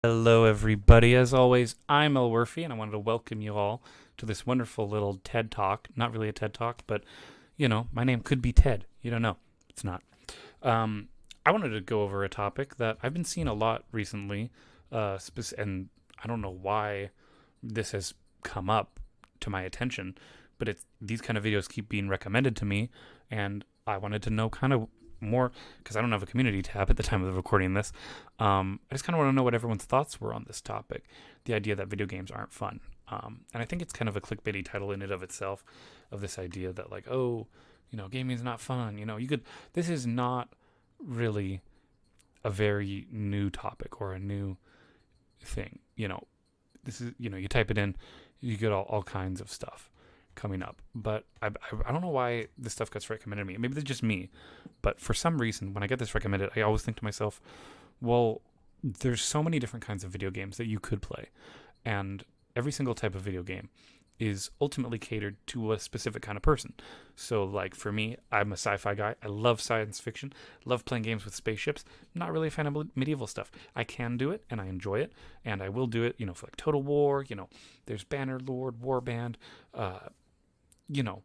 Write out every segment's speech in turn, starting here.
Hello, everybody. As always, I'm Elwirfy, and I wanted to welcome you all to this wonderful little TED Talk. Not really a TED Talk, but, my name could be Ted. You don't know. It's not. Um, I wanted to go over a topic that I've been seeing a lot recently, and I don't know why this has come up to my attention, but these kind of videos keep being recommended to me, and I wanted to know kind of more because I don't have a community tab at the time of recording this. I just kind of want to know what everyone's thoughts were on this topic, the idea that video games aren't fun. And I think it's kind of a clickbaity title in and of itself, of this idea that like, oh, gaming is not fun. You could. This is not really a very new topic or a new thing. This is you type it in, you get all kinds of stuff coming up. But I don't know why this stuff gets recommended to me. Maybe it's just me, but for some reason, when I get this recommended, I always think to myself, well, there's so many different kinds of video games that you could play, and every single type of video game is ultimately catered to a specific kind of person. So, like for me, I'm a sci-fi guy. I love science fiction. Love playing games with spaceships. I'm not really a fan of medieval stuff. I can do it, and I enjoy it, and I will do it. For like Total War. There's Bannerlord, Warband. You know,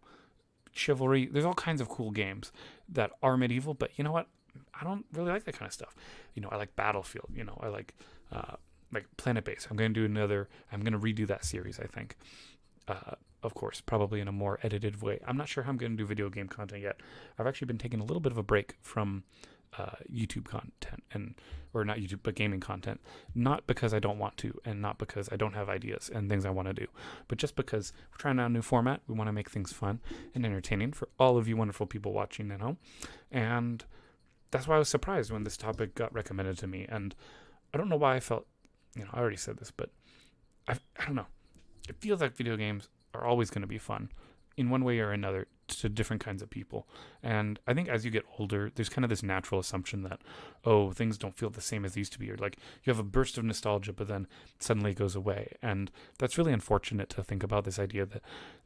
Chivalry. There's all kinds of cool games that are medieval, but you know what? I don't really like that kind of stuff. I like Battlefield. I like Planet Base. I'm going to do another. I'm going to redo that series, I think. Of course, probably in a more edited way. I'm not sure how I'm going to do video game content yet. I've actually been taking a little bit of a break from YouTube content, or not YouTube, but gaming content. Not because I don't want to, and not because I don't have ideas and things I want to do, but just because we're trying out a new format. We want to make things fun and entertaining for all of you wonderful people watching at home, and that's why I was surprised when this topic got recommended to me. And I don't know why I felt, I already said this, but I don't know. It feels like video games are always going to be fun in one way or another to different kinds of people. And I think as you get older, there's kind of this natural assumption that, oh, things don't feel the same as they used to be. Or like you have a burst of nostalgia, but then suddenly it goes away. And that's really unfortunate to think about, this idea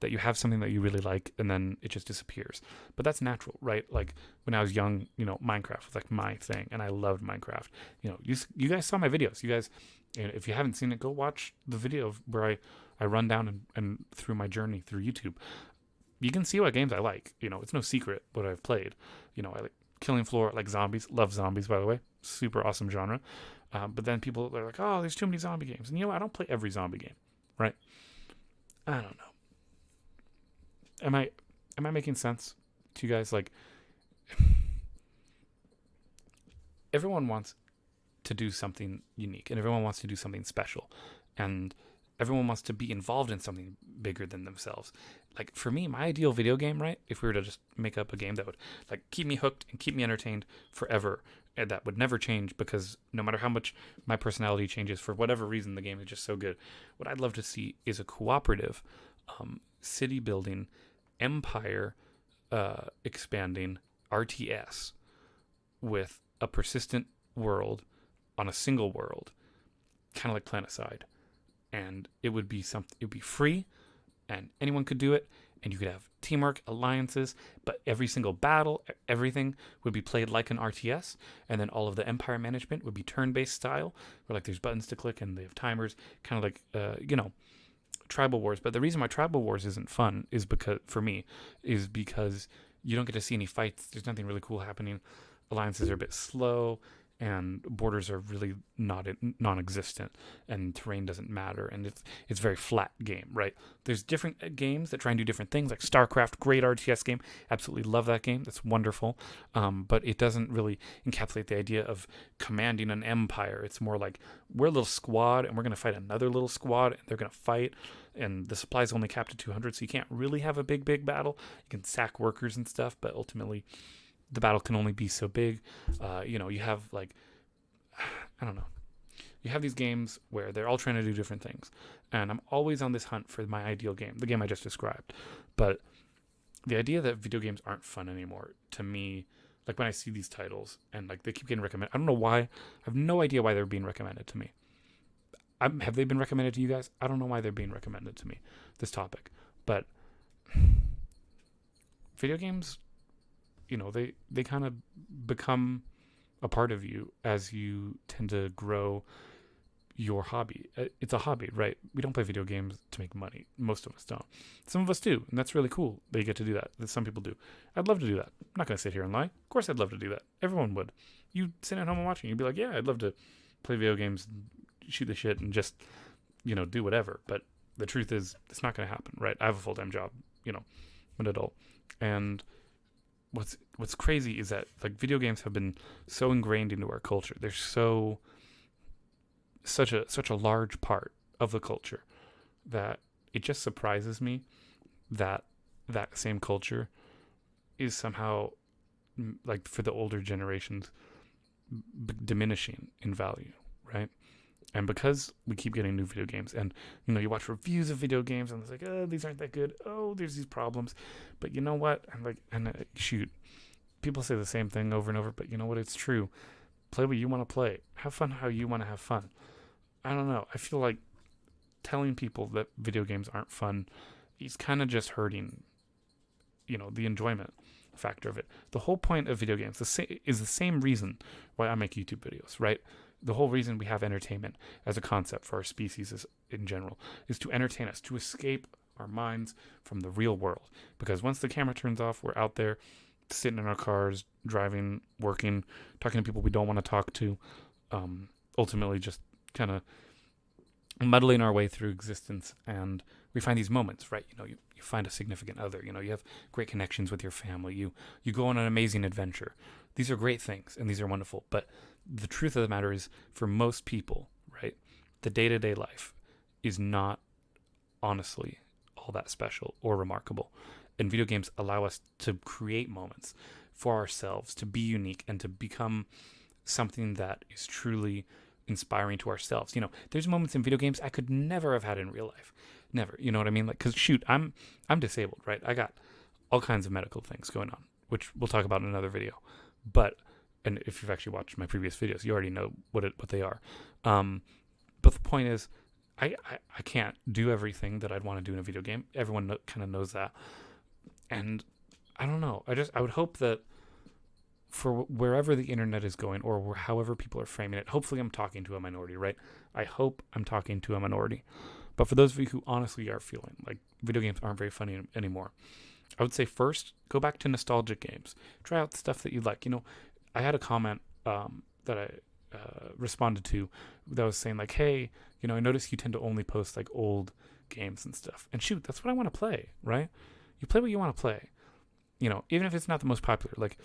that you have something that you really like and then it just disappears. But that's natural, right? Like when I was young, Minecraft was like my thing, and I loved Minecraft. You guys saw my videos. You guys, if you haven't seen it, go watch the video where I run down and through my journey through YouTube. You can see what games I like. It's no secret what I've played. I like Killing Floor, like zombies. Love zombies, by the way. Super awesome genre. But then people are like, oh, there's too many zombie games. And I don't play every zombie game, right? I don't know. Am I making sense to you guys? Like, everyone wants to do something unique, and everyone wants to do something special, and everyone wants to be involved in something bigger than themselves. Like for me, my ideal video game, right? If we were to just make up a game that would like keep me hooked and keep me entertained forever, and that would never change, because no matter how much my personality changes, for whatever reason, the game is just so good. What I'd love to see is a cooperative, city building, empire expanding RTS with a persistent world on a single world, kind of like Planetside. And it would be free, and anyone could do it, and you could have teamwork, alliances, but every single battle, everything would be played like an RTS, and then all of the empire management would be turn-based style, where like there's buttons to click and they have timers, kind of like Tribal Wars. But the reason why Tribal Wars isn't fun is because you don't get to see any fights. There's nothing really cool happening. Alliances are a bit slow, and borders are really non-existent, and terrain doesn't matter, and it's very flat game, right? There's different games that try and do different things, like StarCraft, great RTS game, absolutely love that game, that's wonderful, but it doesn't really encapsulate the idea of commanding an empire. It's more like we're a little squad, and we're going to fight another little squad, and they're going to fight, and the supply's only capped to 200, so you can't really have a big battle. You can sack workers and stuff, but ultimately the battle can only be so big. You have like, I don't know. You have these games where they're all trying to do different things. And I'm always on this hunt for my ideal game, the game I just described. But the idea that video games aren't fun anymore, to me, like when I see these titles and like they keep getting recommended, I don't know why. I have no idea why they're being recommended to me. Have they been recommended to you guys? I don't know why they're being recommended to me, this topic. But video games, they kind of become a part of you as you tend to grow your hobby. It's a hobby, right? We don't play video games to make money. Most of us don't. Some of us do, and that's really cool. They get to do that. Some people do. I'd love to do that. I'm not going to sit here and lie. Of course I'd love to do that. Everyone would. You sit at home and watching, you'd be like, yeah, I'd love to play video games, shoot the shit, and just, do whatever. But the truth is, it's not going to happen, right? I have a full-time job, I'm an adult. And what's crazy is that, like, video games have been so ingrained into our culture. They're such a large part of the culture that it just surprises me that that same culture is somehow, like, for the older generations, diminishing in value, right? And because we keep getting new video games, and you watch reviews of video games, and it's like, oh, these aren't that good. Oh, there's these problems. But you know what? Shoot, people say the same thing over and over. But you know what? It's true. Play what you want to play. Have fun how you want to have fun. I don't know. I feel like telling people that video games aren't fun is kind of just hurting, the enjoyment factor of it. The whole point of video games is the same reason why I make YouTube videos, right? The whole reason we have entertainment as a concept for our species in general is to entertain us, to escape our minds from the real world. Because once the camera turns off, we're out there sitting in our cars, driving, working, talking to people we don't want to talk to, ultimately just kind of muddling our way through existence. And we find these moments, right? You find a significant other, you have great connections with your family, you go on an amazing adventure. These are great things, and these are wonderful. But the truth of the matter is, for most people, right, the day-to-day life is not honestly all that special or remarkable. And video games allow us to create moments for ourselves, to be unique, and to become something that is truly inspiring to ourselves. There's moments in video games I could never have had in real life. Never. You know what I mean? Like, because shoot, I'm disabled, right? I got all kinds of medical things going on, which we'll talk about in another video. And if you've actually watched my previous videos, you already know what they are. But the point is, I can't do everything that I'd want to do in a video game. Everyone kind of knows that. And I don't know. I would hope that for wherever the internet is going, or however people are framing it, hopefully I'm talking to a minority, right? I hope I'm talking to a minority. But for those of you who honestly are feeling like video games aren't very funny anymore, I would say first, go back to nostalgic games. Try out stuff that you like. I had a comment that I responded to that was saying, like, hey, I noticed you tend to only post, like, old games and stuff. And shoot, that's what I want to play, right? You play what you want to play. Even if it's not the most popular. Like,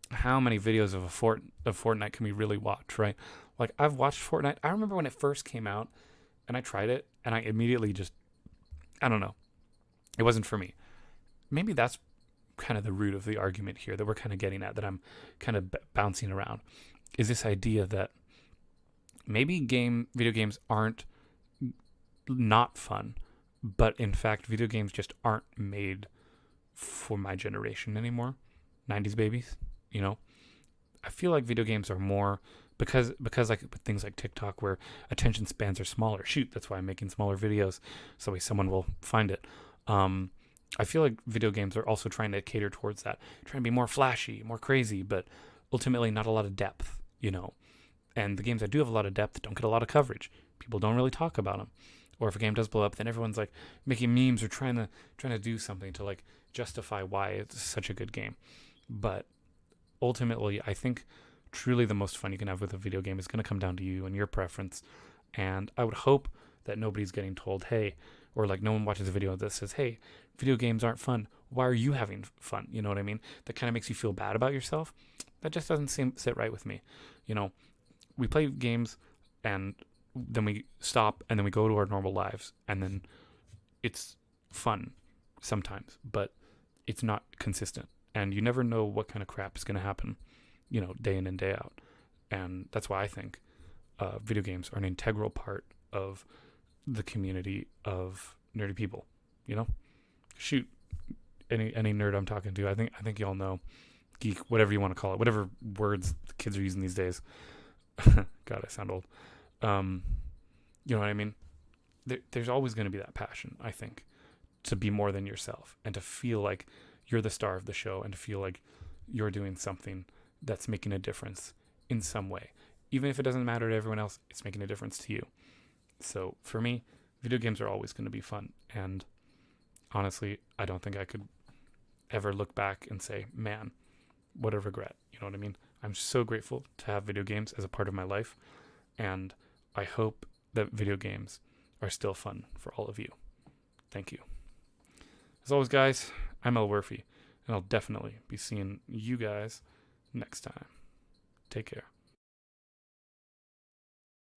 how many videos of Fortnite can we really watch, right? Like, I've watched Fortnite. I remember when it first came out, and I tried it, and I immediately just, I don't know. It wasn't for me. Maybe that's kind of the root of the argument here that we're kind of getting at, that I'm kind of bouncing around, is this idea that maybe video games aren't not fun, but in fact, video games just aren't made for my generation anymore. 90s babies, I feel like video games are more because like with things like TikTok, where attention spans are smaller. Shoot, that's why I'm making smaller videos, so someone will find it. I feel like video games are also trying to cater towards that, trying to be more flashy, more crazy, but ultimately not a lot of depth, And the games that do have a lot of depth don't get a lot of coverage. People don't really talk about them. Or if a game does blow up, then everyone's like making memes or trying to do something to, like, justify why it's such a good game. But ultimately, I think truly the most fun you can have with a video game is going to come down to you and your preference. And I would hope that nobody's getting told, hey, or like no one watches a video that says, hey, video games aren't fun. Why are you having fun? You know what I mean? That kind of makes you feel bad about yourself. That just doesn't sit right with me. We play games and then we stop and then we go to our normal lives, and then it's fun sometimes, but it's not consistent. And you never know what kind of crap is going to happen, day in and day out. And that's why I think video games are an integral part of the community of nerdy people. Shoot, any nerd I'm talking to, I think y'all know, geek, whatever you want to call it, whatever words the kids are using these days. God, I sound old. You know what I mean? There's always going to be that passion, I think, to be more than yourself and to feel like you're the star of the show and to feel like you're doing something that's making a difference in some way. even if it doesn't matter to everyone else, it's making a difference to you. So for me, video games are always going to be fun. And honestly, I don't think I could ever look back and say, man, what a regret. You know what I mean? I'm so grateful to have video games as a part of my life. And I hope that video games are still fun for all of you. Thank you. As always, guys, I'm Elwirfy, and I'll definitely be seeing you guys next time. Take care.